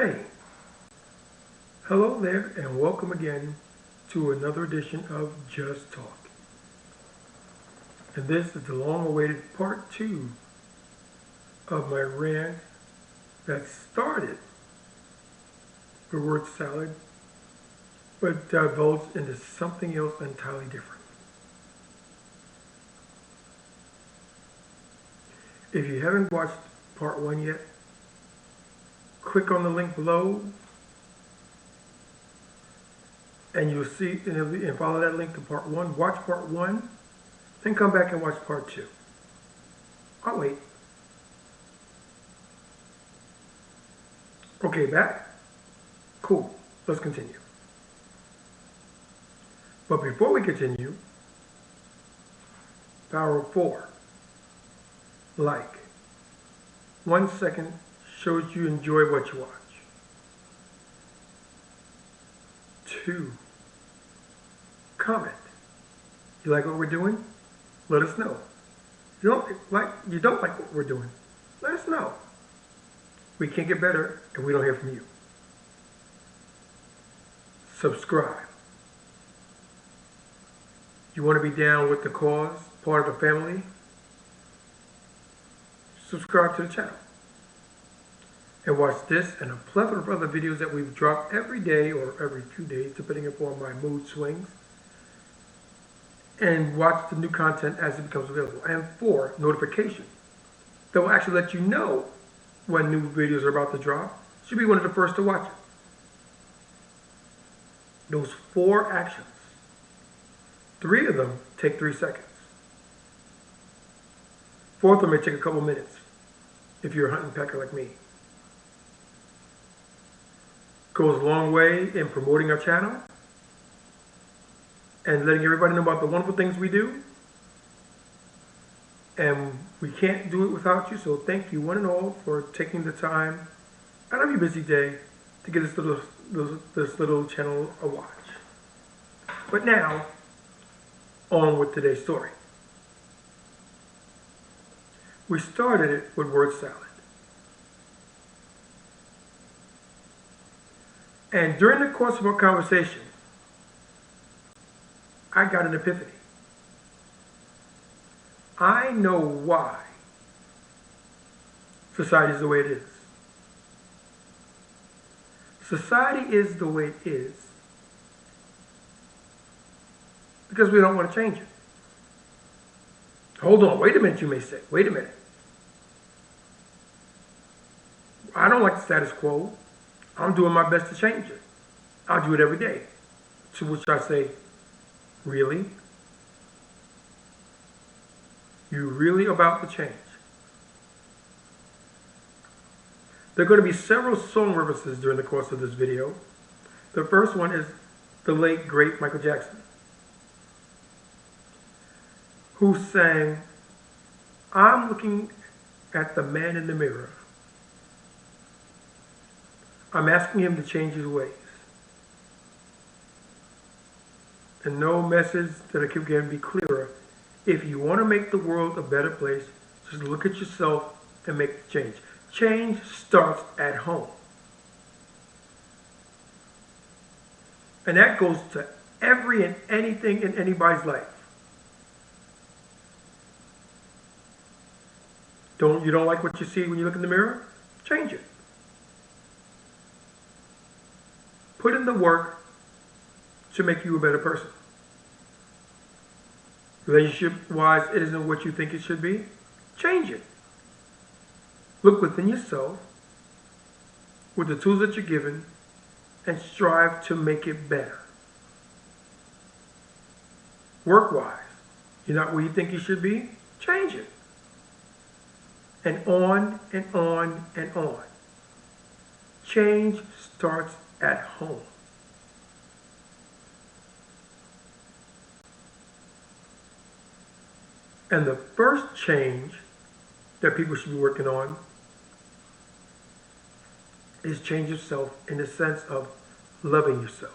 Hey, hello there, and welcome again to another edition of Just Talk. And this is the long-awaited part 2 of my rant that started with word salad, but divulged into something else entirely different. If you haven't watched part 1 yet, click on the link below and you'll see and follow that link to part 1. Watch part 1, then come back and watch part 2. I'll wait. Okay, back? Cool. Let's continue. But before we continue, power of 4. Like. 1 second shows you enjoy what you watch. 2. Comment. You like what we're doing? Let us know. You don't like what we're doing? Let us know. We can't get better if we don't hear from you. Subscribe. You want to be down with the cause, part of the family? Subscribe to the channel. And watch this and a plethora of other videos that we've dropped every day or every few days, depending upon my mood swings. And watch the new content as it becomes available. And 4, notification. That will actually let you know when new videos are about to drop. Should be one of the first to watch it. Those 4 actions. 3 of them take 3 seconds. 4th of them may take a couple minutes if you're a hunting pecker like me. Goes a long way in promoting our channel and letting everybody know about the wonderful things we do. And we can't do it without you, so thank you one and all for taking the time out of your busy day to give this little channel a watch. But now, on with today's story. We started it with word salad. And during the course of our conversation, I got an epiphany. I know why society is the way it is. Society is the way it is because we don't want to change it. Hold on, wait a minute, you may say. Wait a minute. I don't like the status quo. I'm doing my best to change it. I'll do it every day. To which I say, really? You really about to change? There are going to be several song references during the course of this video. The first one is the late, great Michael Jackson, who sang, "I'm looking at the man in the mirror. I'm asking him to change his ways." And no message that I can be clearer. If you want to make the world a better place, just look at yourself and make the change. Change starts at home. And that goes to every and anything in anybody's life. You don't like what you see when you look in the mirror? Change it. Put in the work to make you a better person. Relationship-wise, it isn't what you think it should be. Change it. Look within yourself with the tools that you're given and strive to make it better. Work-wise, you're not where you think you should be? Change it. And on and on and on. Change starts at home. And the first change that people should be working on is change yourself in the sense of loving yourself.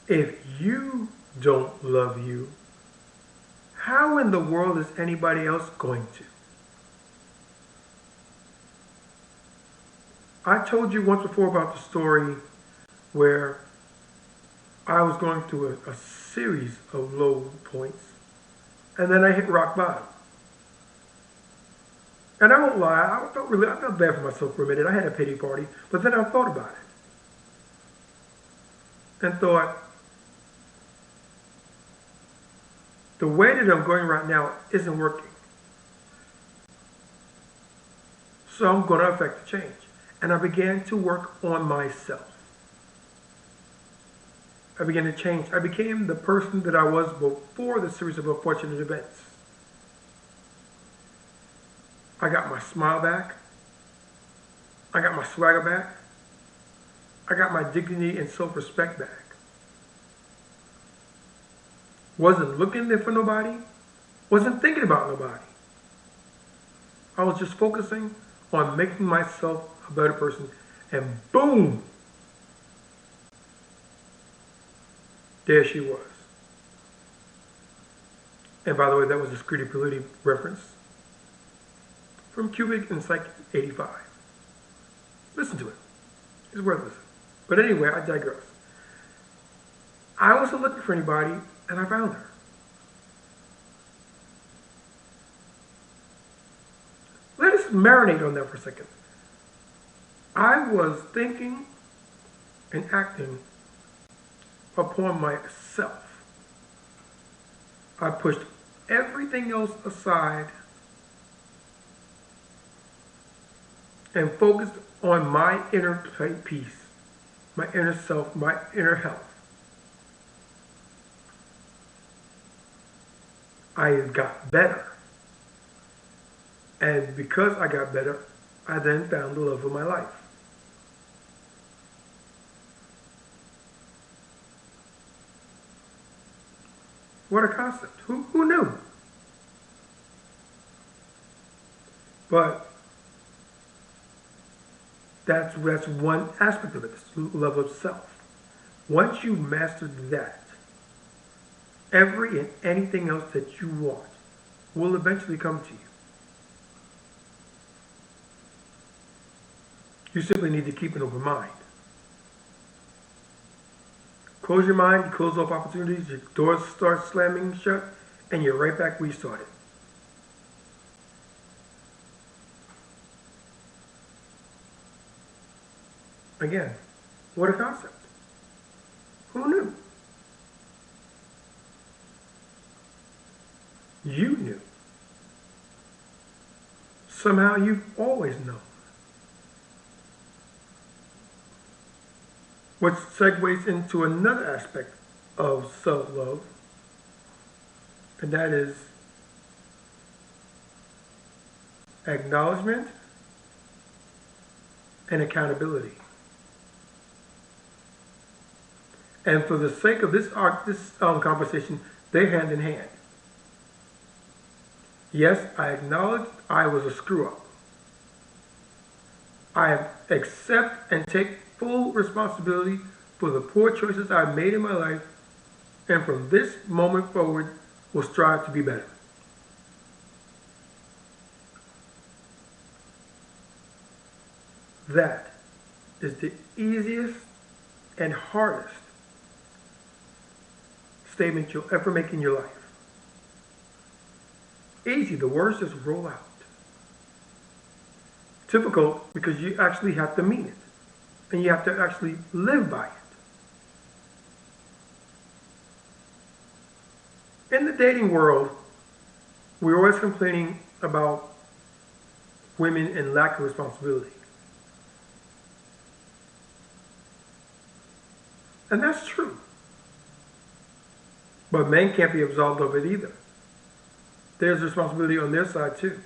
If you don't love you, How in the world is anybody else going to? I told you once before about the story where I was going through a series of low points, and then I hit rock bottom. And I won't lie, I felt bad for myself for a minute. I had a pity party, but then I thought about it and thought, the way that I'm going right now isn't working. So I'm going to affect the change. And I began to work on myself. I began to change. I became the person that I was before the series of unfortunate events. I got my smile back. I got my swagger back. I got my dignity and self-respect back. Wasn't looking there for nobody. Wasn't thinking about nobody. I was just focusing on making myself a better person. And boom! There she was. And by the way, that was a Scritti Politti reference from Cubic and Psych 85. Listen to it. It's worth listening. But anyway, I digress. I wasn't looking for anybody, and I found her. Let us marinate on that for a second. I was thinking and acting upon myself. I pushed everything else aside and focused on my inner peace, my inner self, my inner health. I got better. And because I got better, I then found the love of my life. What a concept. Who knew? But that's one aspect of it, this love of self. Once you've mastered that, every and anything else that you want will eventually come to you. You simply need to keep an open mind. Close your mind, you close off opportunities, your doors start slamming shut, and you're right back where you started. Again, what a concept. Who knew? You knew. Somehow you've always known. Which segues into another aspect of self-love, and that is acknowledgement and accountability. And for the sake of this conversation, they're hand in hand. Yes, I acknowledge I was a screw-up. I accept and take full responsibility for the poor choices I've made in my life, and from this moment forward, will strive to be better. That is the easiest and hardest statement you'll ever make in your life. Easy, the words just roll out. Difficult because you actually have to mean it. And you have to actually live by it. In the dating world, we're always complaining about women and lack of responsibility. And that's true. But men can't be absolved of it either. There's responsibility on their side too.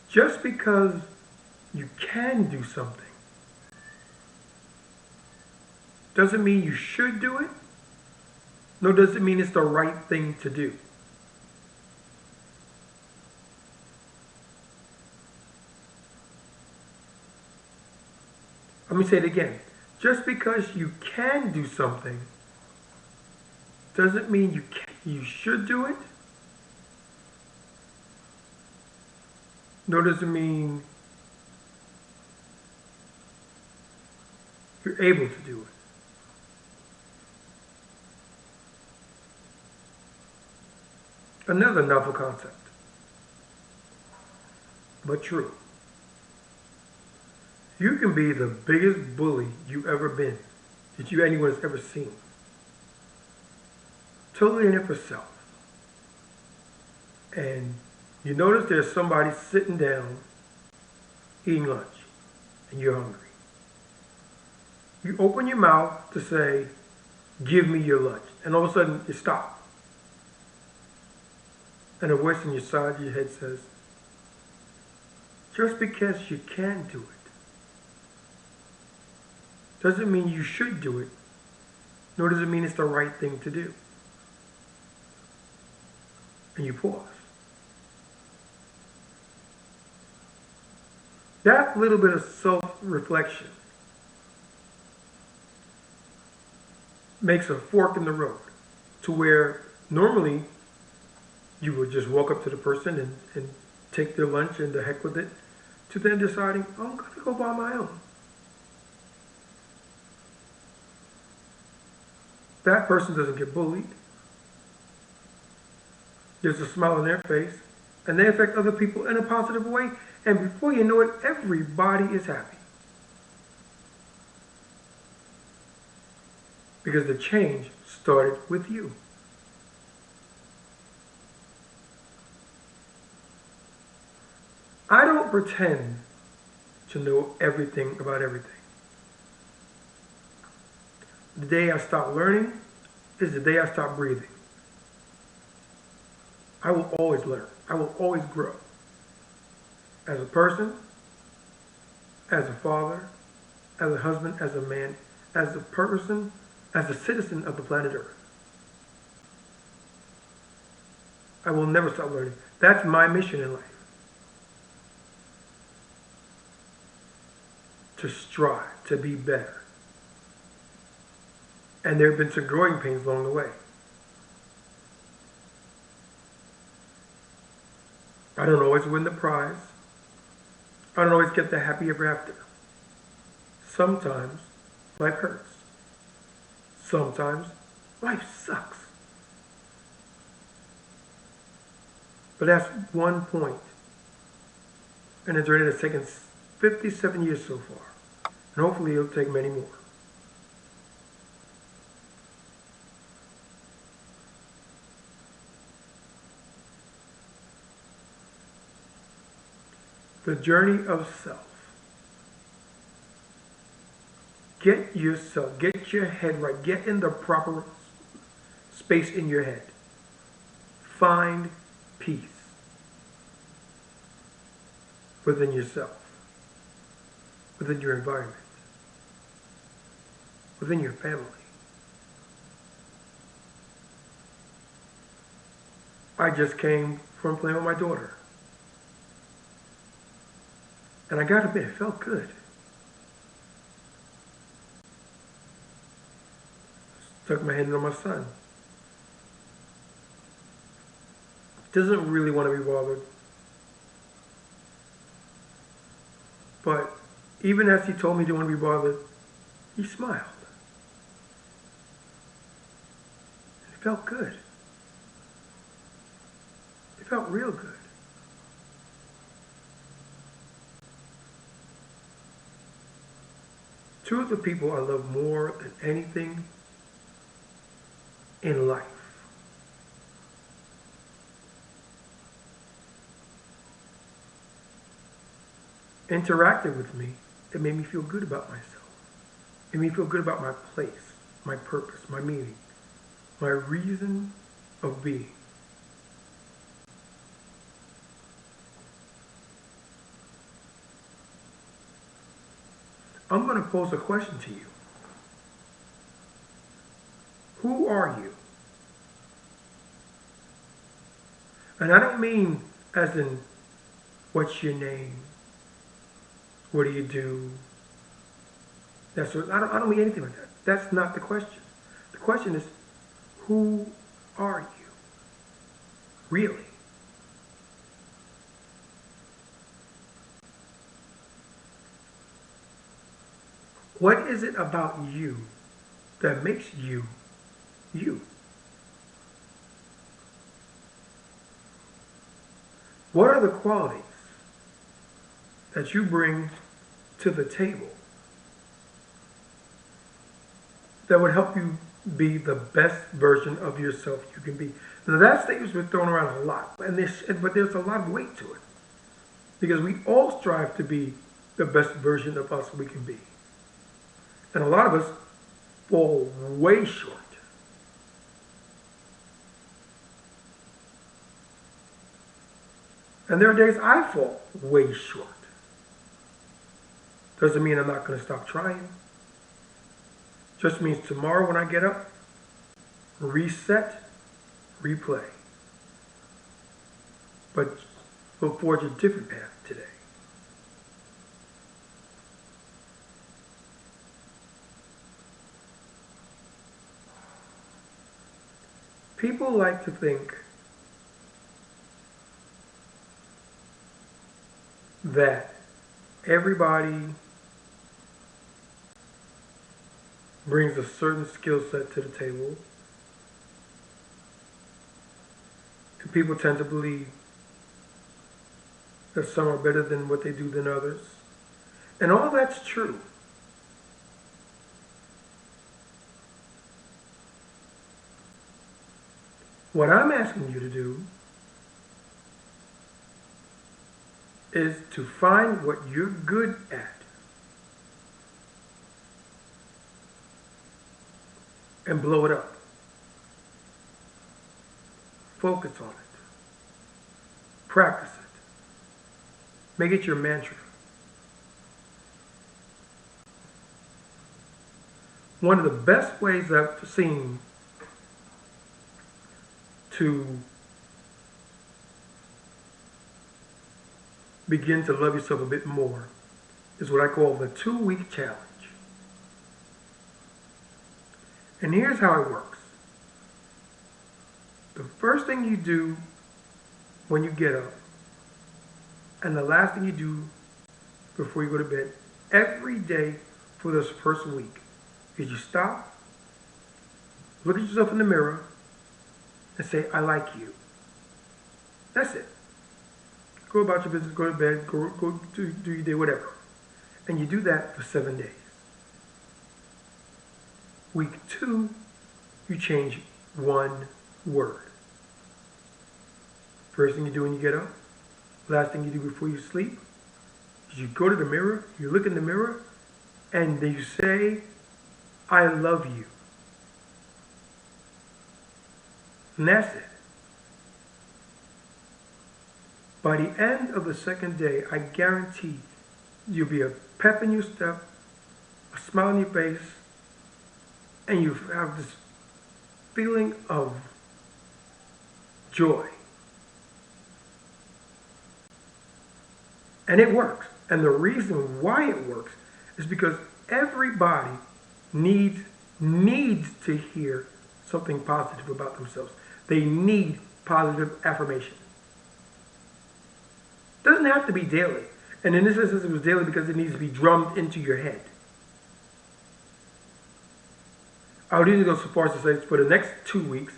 Just because you can do something doesn't mean you should do it, nor does it mean it's the right thing to do. Let me say it again. Just because you can do something doesn't mean you should do it, nor does it mean you're able to do it. Another novel concept, but true. You can be the biggest bully you've ever been, that anyone's ever seen. Totally in it for self. And you notice there's somebody sitting down eating lunch, and you're hungry. You open your mouth to say, "Give me your lunch," and all of a sudden you stop. And a voice in your side of your head says, "Just because you can do it doesn't mean you should do it, nor does it mean it's the right thing to do." And you pause. That little bit of self-reflection makes a fork in the road to where normally you would just walk up to the person and take their lunch and the heck with it, to then deciding, "Oh, I'm going to go buy my own." That person doesn't get bullied. There's a smile on their face, and they affect other people in a positive way, and before you know it, everybody is happy. Because the change started with you. I don't pretend to know everything about everything. The day I stop learning is the day I stop breathing. I will always learn. I will always grow. As a person, as a father, as a husband, as a man, as a person, as a citizen of the planet Earth. I will never stop learning. That's my mission in life. To strive, to be better. And there have been some growing pains along the way. I don't always win the prize. I don't always get the happy ever after. Sometimes life hurts. Sometimes life sucks. But that's one point. And the journey that's taken 57 years so far. And hopefully it'll take many more. The journey of self. Get yourself, get your head right, get in the proper space in your head. Find peace within yourself, within your environment, within your family. I just came from playing with my daughter. And I got to admit, it felt good. Stuck my hand on my son. Doesn't really want to be bothered. But even as he told me he didn't want to be bothered, he smiled. It felt good. It felt real good. Two of the people I love more than anything in life interacted with me. It made me feel good about myself. It made me feel good about my place, my purpose, my meaning, my reason of being. I'm going to pose a question to you. Who are you? And I don't mean as in, what's your name? What do you do? I don't mean anything like that. That's not the question. The question is, Who are you? Really? What is it about you that makes you you? What are the qualities that you bring to the table that would help you be the best version of yourself you can be? Now that statement's been thrown around a lot, but there's a lot of weight to it because we all strive to be the best version of us we can be. And a lot of us fall way short. And there are days I fall way short. Doesn't mean I'm not going to stop trying. Just means tomorrow when I get up, reset, replay. But we'll forge a different path today. People like to think that everybody brings a certain skill set to the table. And people tend to believe that some are better than what they do than others. And all that's true. What I'm asking you to do is to find what you're good at and blow it up. Focus on it. Practice it. Make it your mantra. One of the best ways I've seen to begin to love yourself a bit more is what I call the 2-week challenge. And here's how it works. The first thing you do when you get up and the last thing you do before you go to bed every day for this first week is you stop, look at yourself in the mirror, and say, I like you. That's it. Go about your business, go to bed, go do your day, whatever. And you do that for 7 days. Week 2, you change one word. First thing you do when you get up, last thing you do before you sleep, is you go to the mirror, you look in the mirror, and then you say, I love you. And that's it. By the end of the second day, I guarantee you'll be a pep in your step, a smile on your face, and you have this feeling of joy. And it works. And the reason why it works is because everybody needs to hear something positive about themselves. They need positive affirmation. It doesn't have to be daily. And in this instance, it was daily because it needs to be drummed into your head. I would even go so far as to say for the next 2 weeks,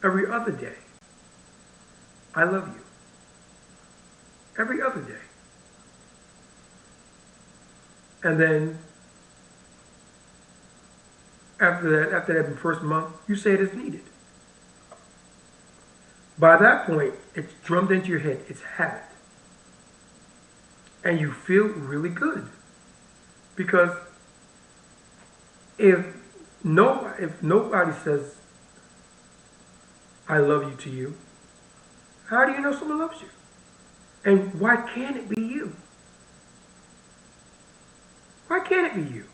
every other day, I love you. Every other day. And then after that first month, you say it as needed. By that point, it's drummed into your head. It's habit. And you feel really good. Because if nobody says, I love you to you, how do you know someone loves you? And why can't it be you? Why can't it be you?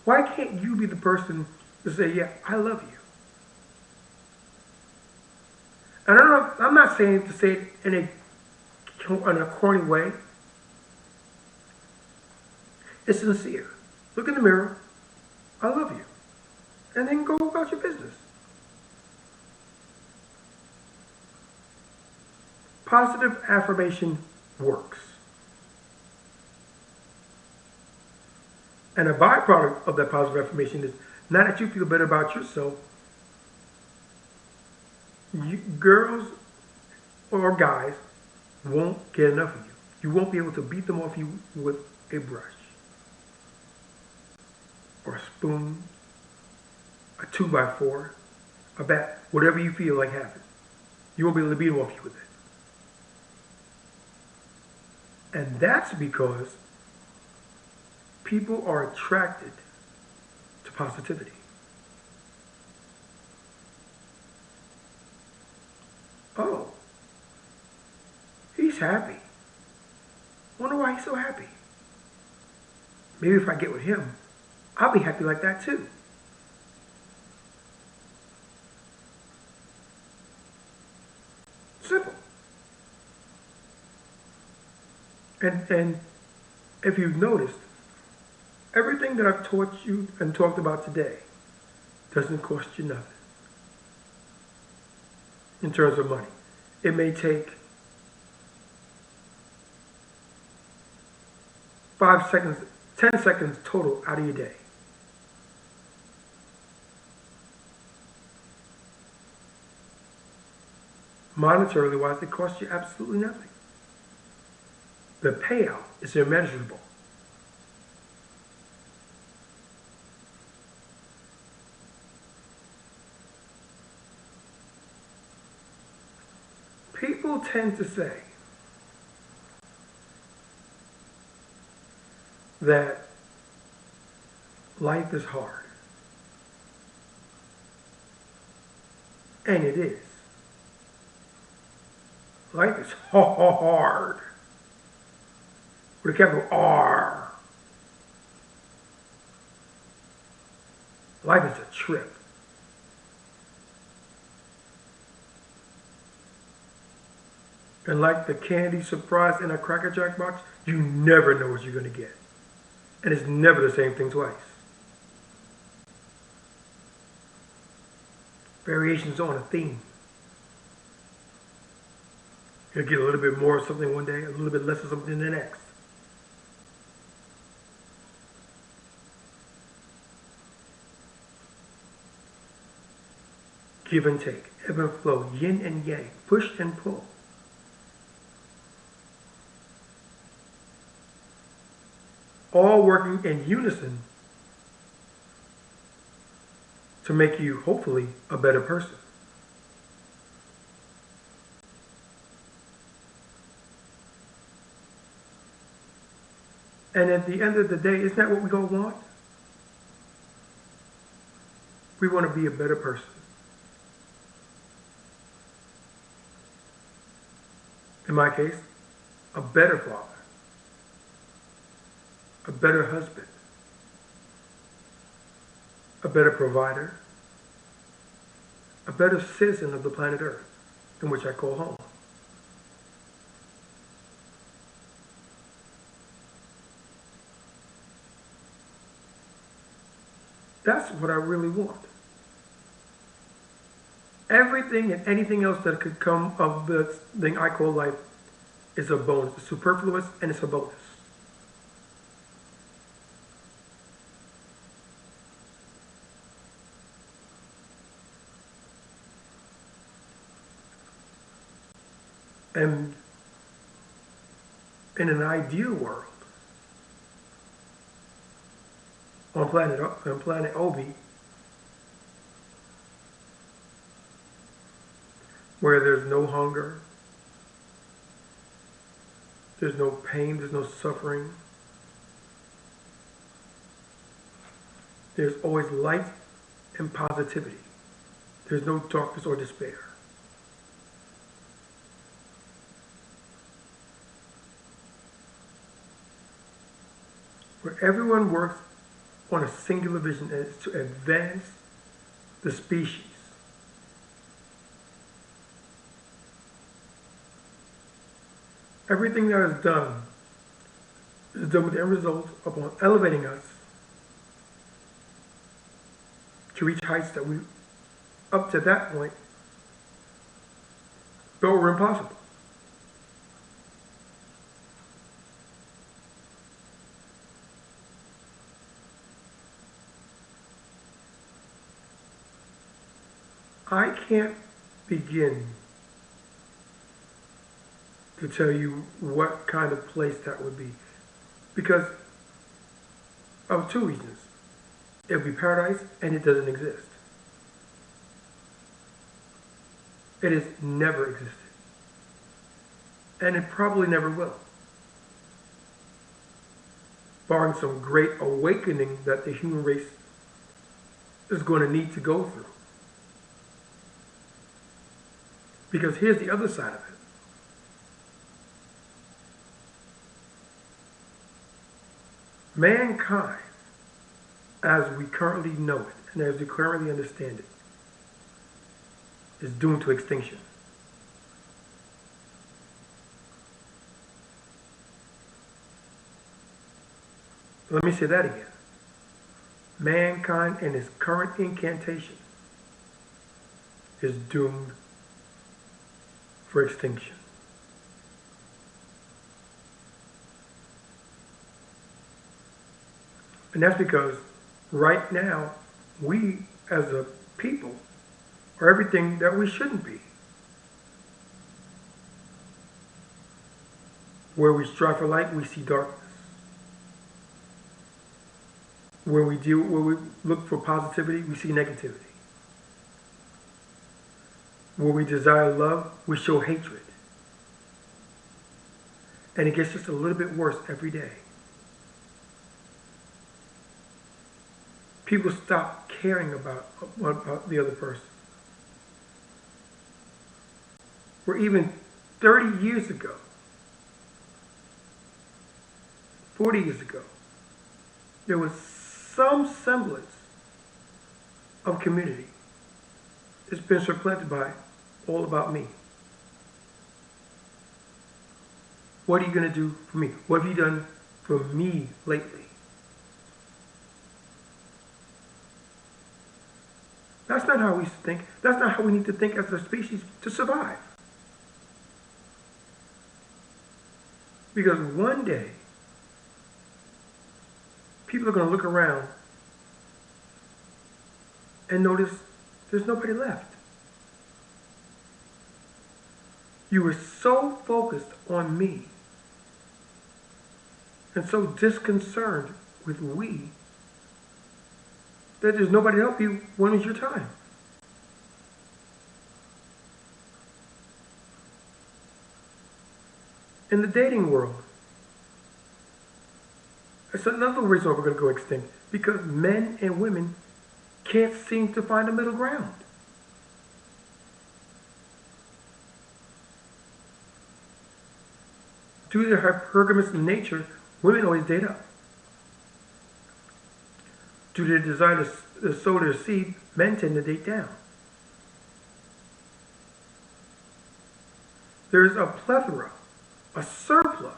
Why can't you be the person to say, yeah, I love you? And I'm not saying to say it in a corny way. It's sincere. Look in the mirror. I love you. and then go about your business. Positive affirmation works. And a byproduct of that positive affirmation is now that you feel better about yourself, girls or guys won't get enough of you. You won't be able to beat them off you with a brush or a spoon, a 2x4, a bat, whatever you feel like having. You won't be able to beat them off you with it. And that's because people are attracted to positivity. Oh, he's happy. Wonder why he's so happy. Maybe if I get with him, I'll be happy like that too. Simple. And if you've noticed, everything that I've taught you and talked about today doesn't cost you nothing in terms of money. It may take 5 seconds, 10 seconds total out of your day. Monetarily wise, it costs you absolutely nothing. The payout is immeasurable. People tend to say that life is hard. And it is. Life is hard. With a capital R. Life is a trip. And like the candy surprise in a Cracker Jack box, you never know what you're going to get. And it's never the same thing twice. Variations on a theme. You'll get a little bit more of something one day, a little bit less of something the next. Give and take, ebb and flow, yin and yang, push and pull. All working in unison to make you, hopefully, a better person. And at the end of the day, isn't that what we all want? We want to be a better person. In my case, a better father, a better husband, a better provider, a better citizen of the planet Earth, in which I call home. That's what I really want. Everything and anything else that could come of this thing I call life is a bonus. It's superfluous and it's a bonus. And in an ideal world, on planet Obi, where there's no hunger, there's no pain, there's no suffering, there's always light and positivity. There's no darkness or despair. Where everyone works on a singular vision, and it's to advance the species. Everything that is done with the end result upon elevating us to reach heights that we, up to that point, thought were impossible. I can't begin to tell you what kind of place that would be, because of two reasons. It would be paradise, and it doesn't exist. It has never existed. And it probably never will. Barring some great awakening that the human race is going to need to go through. Because here's the other side of it. Mankind, as we currently know it, and as we currently understand it, is doomed to extinction. Let me say that again. Mankind in its current incantation is doomed for extinction. And that's because right now, we as a people are everything that we shouldn't be. Where we strive for light, we see darkness. Where we look for positivity, we see negativity. Where we desire love, we show hatred. And it gets just a little bit worse every day. People stop caring about the other person. Where even 30 years ago, 40 years ago, there was some semblance of community. It's been supplanted by all about me. What are you going to do for me? What have you done for me lately? That's not how we think. That's not how we need to think as a species to survive. Because one day, people are going to look around and notice there's nobody left. You were so focused on me and so disconcerted with we that there's nobody to help you. When is your time? In the dating world, that's another reason why we're going to go extinct. Because men and women can't seem to find a middle ground. Due to their hypergamous nature, women always date up. Due to their desire to sow their seed, men tend to date down. There's a plethora, a surplus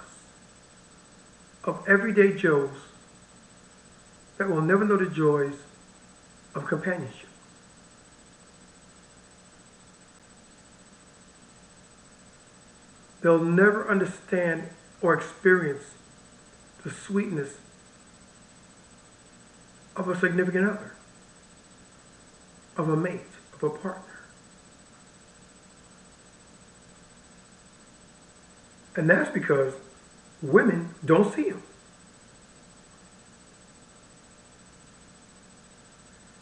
of everyday Joes that will never know the joys of companionship. They'll never understand or experience the sweetness of a significant other, of a mate, of a partner. And that's because women don't see them.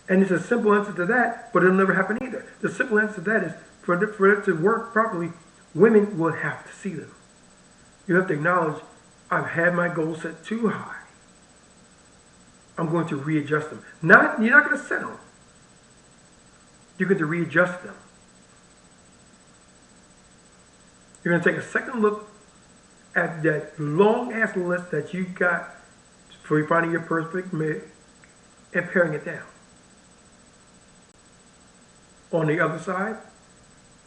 And it's a simple answer to that, but it'll never happen either. The simple answer to that is, for it to work properly, women will have to see them. You have to acknowledge, I've had my goals set too high. I'm going to readjust them. You're not going to settle. You're going to readjust them. You're going to take a second look at that long-ass list that you got for finding your perfect mate and paring it down. On the other side,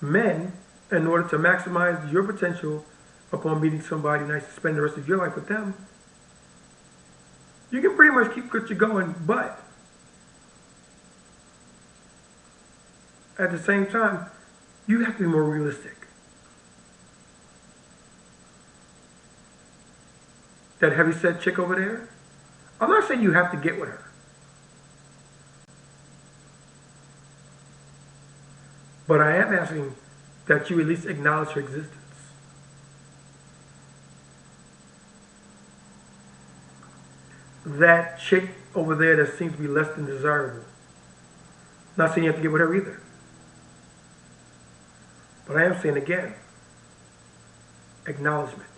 men, in order to maximize your potential upon meeting somebody nice to spend the rest of your life with them, you can pretty much keep what you're going, but at the same time, you have to be more realistic. That heavyset chick over there, I'm not saying you have to get with her. But I am asking that you at least acknowledge her existence. That chick over there that seems to be less than desirable. Not saying you have to get with her either. But I am saying again, acknowledgement.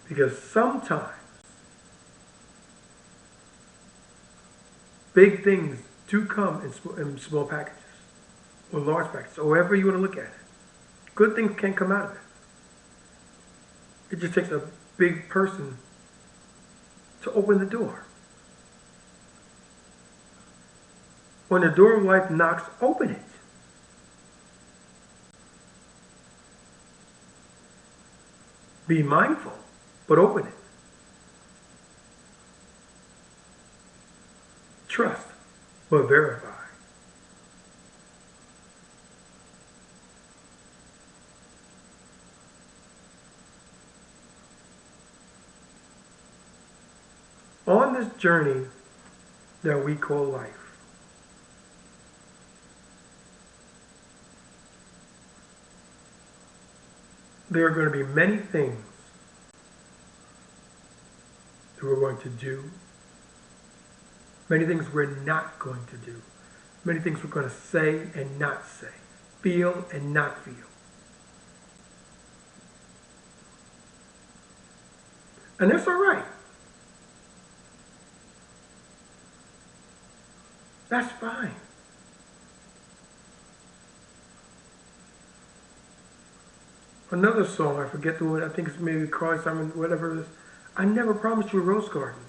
Because sometimes big things do come in small packages or large packages, or however you want to look at it. Good things can come out of it. It just takes a big person to open the door. When the door of life knocks, open it. Be mindful, but open it. Trust, but verify. On this journey that we call life, there are going to be many things that we're going to do, many things we're not going to do, many things we're going to say and not say, feel and not feel. And that's all right. That's fine. Another song, I forget the one, I think it's maybe Carly Simon, whatever it is. I never promised you a rose garden.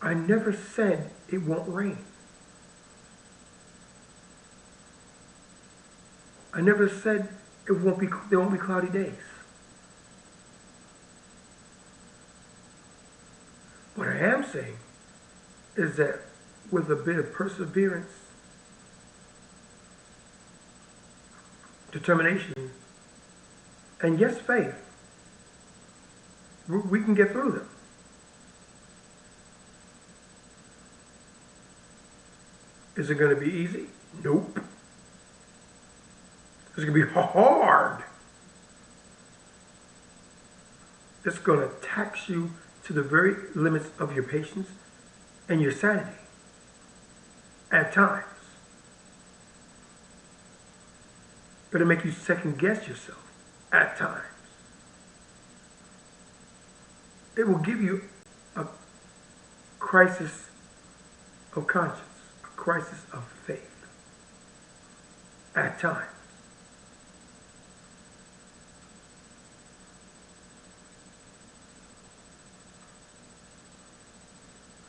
I never said it won't rain. I never said there won't be cloudy days. What I am saying is that with a bit of perseverance, determination, and yes, faith, we can get through them. Is it going to be easy? Nope. It's going to be hard. It's going to tax you to the very limits of your patience and your sanity at times. It'll make you second guess yourself at times. It will give you a crisis of conscience, a crisis of faith at times.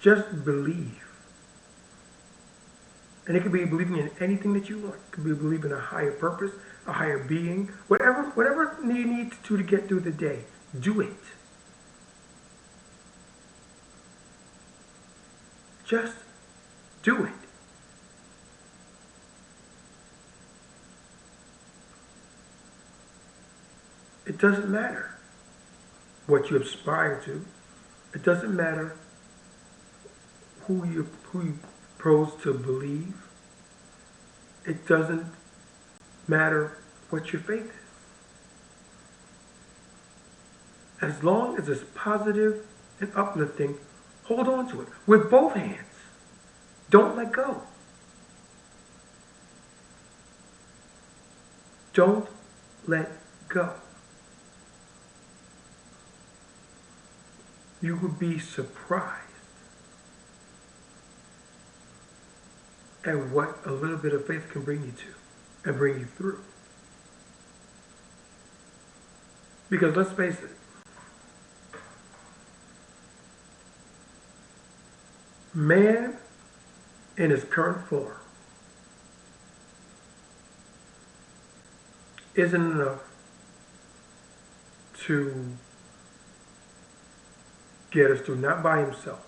Just believe. And it could be believing in anything that you want. It could be believing in a higher purpose, a higher being, whatever you need to get through the day. Do it. Just do it. It doesn't matter what you aspire to. It doesn't matter who you pose to believe. It doesn't matter what your faith is. As long as it's positive and uplifting, hold on to it with both hands. Don't let go. Don't let go. You would be surprised at what a little bit of faith can bring you to and bring you through. Because let's face it, man in his current form isn't enough to get us through, not by himself.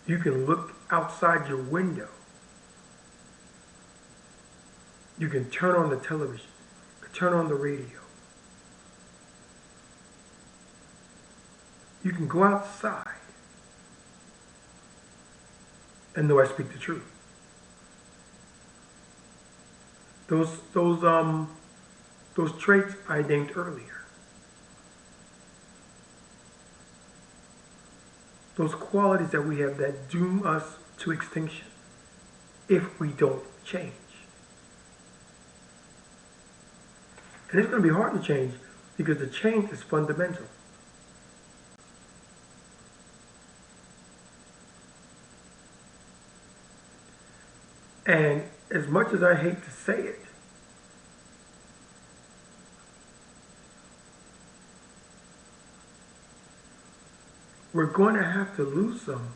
You can look outside your window. You can turn on the television, you can turn on the radio. You can go outside and know I speak the truth. Those traits I named earlier. Those qualities that we have that doom us to extinction if we don't change. And it's going to be hard to change because the change is fundamental. And as much as I hate to say it, we're going to have to lose some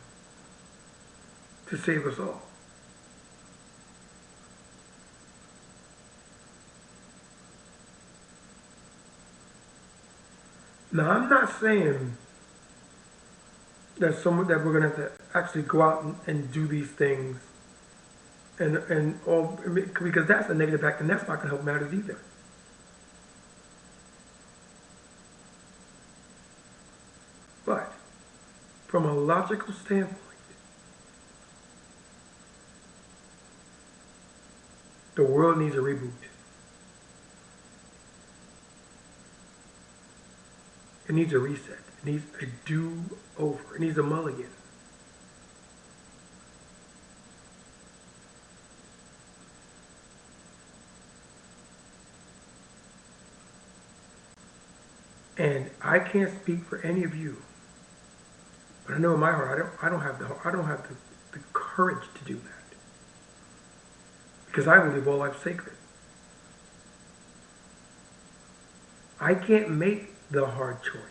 to save us all. Now, I'm not saying that we're going to have to actually go out and do these things and all, because that's a negative act and that's not going to help matters either. But from a logical standpoint, the world needs a reboot. It needs a reset. It needs a do-over. It needs a mulligan. And I can't speak for any of you, but I know in my heart I don't have the courage to do that, because I believe all life's sacred. I can't make the hard choice.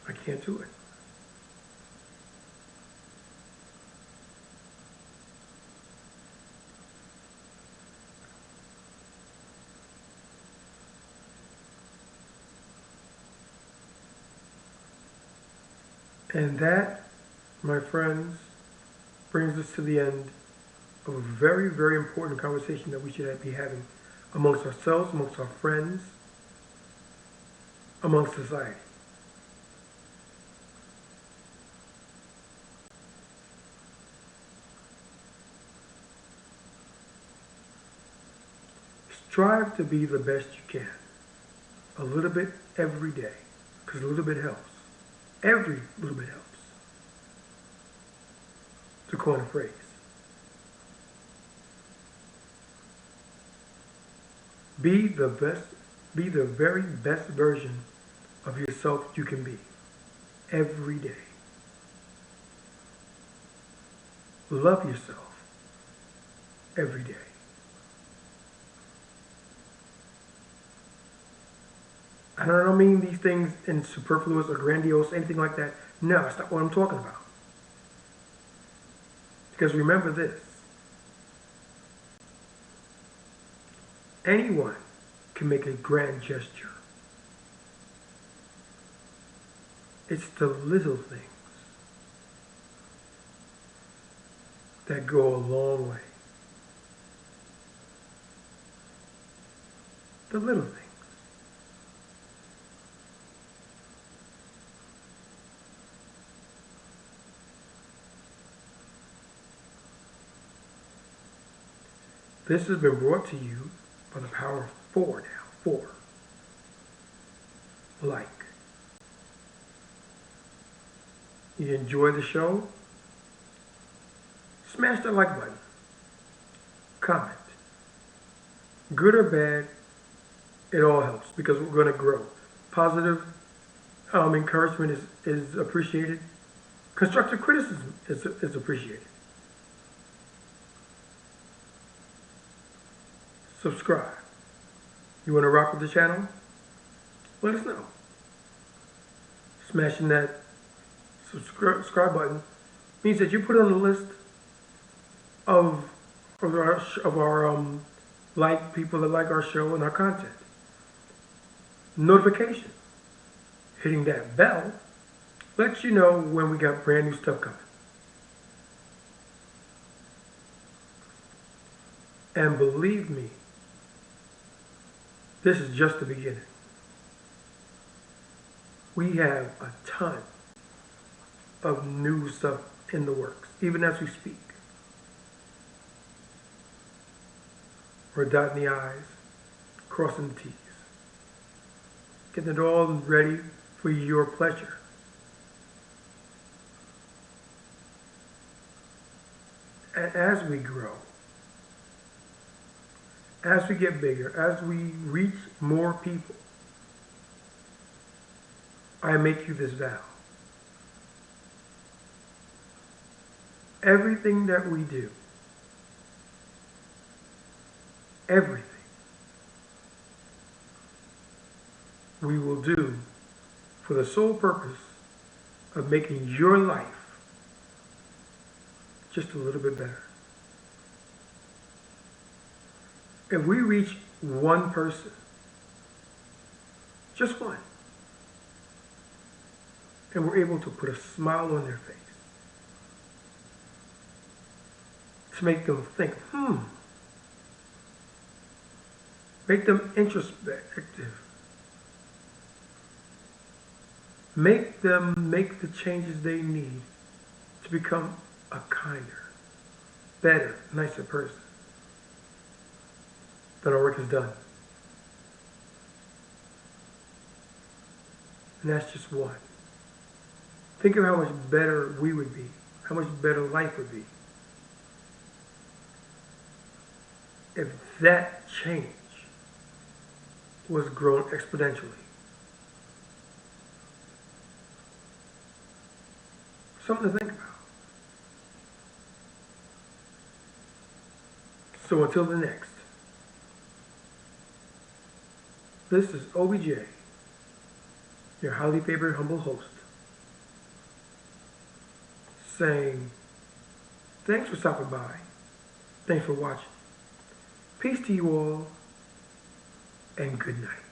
I can't do it. And that, my friends, brings us to the end of a very, very important conversation that we should be having amongst ourselves, amongst our friends, amongst society. Strive to be the best you can. A little bit every day, because a little bit helps. Every little bit helps. To coin a phrase. Be the very best version of yourself you can be. Every day. Love yourself. Every day. And I don't mean these things in superfluous or grandiose, anything like that. No, that's not what I'm talking about. Because remember this. Anyone can make a grand gesture. It's the little things that go a long way. The little things. This has been brought to you by the power of 4 now. 4. Like. You enjoy the show? Smash that like button. Comment. Good or bad, it all helps because we're going to grow. Positive encouragement is appreciated. Constructive criticism is appreciated. Subscribe. You want to rock with the channel? Let us know. Smashing that subscribe button means that you put it on the list of our like people that like our show and our content. Notifications. Hitting that bell lets you know when we got brand new stuff coming. And believe me, this is just the beginning. We have a ton of new stuff in the works, even as we speak. We're dotting the I's, crossing the T's, getting it all ready for your pleasure. And as we grow, as we get bigger, as we reach more people, I make you this vow. Everything that we do, everything we will do for the sole purpose of making your life just a little bit better. If we reach one person, just one, and we're able to put a smile on their face, to make them think, make them introspective, make them make the changes they need to become a kinder, better, nicer person, then our work is done. And that's just one. Think of how much better we would be, how much better life would be if that change was grown exponentially. Something to think about. So until the next, this is OBJ, your highly favored humble host, saying thanks for stopping by. Thanks for watching. Peace to you all, and good night.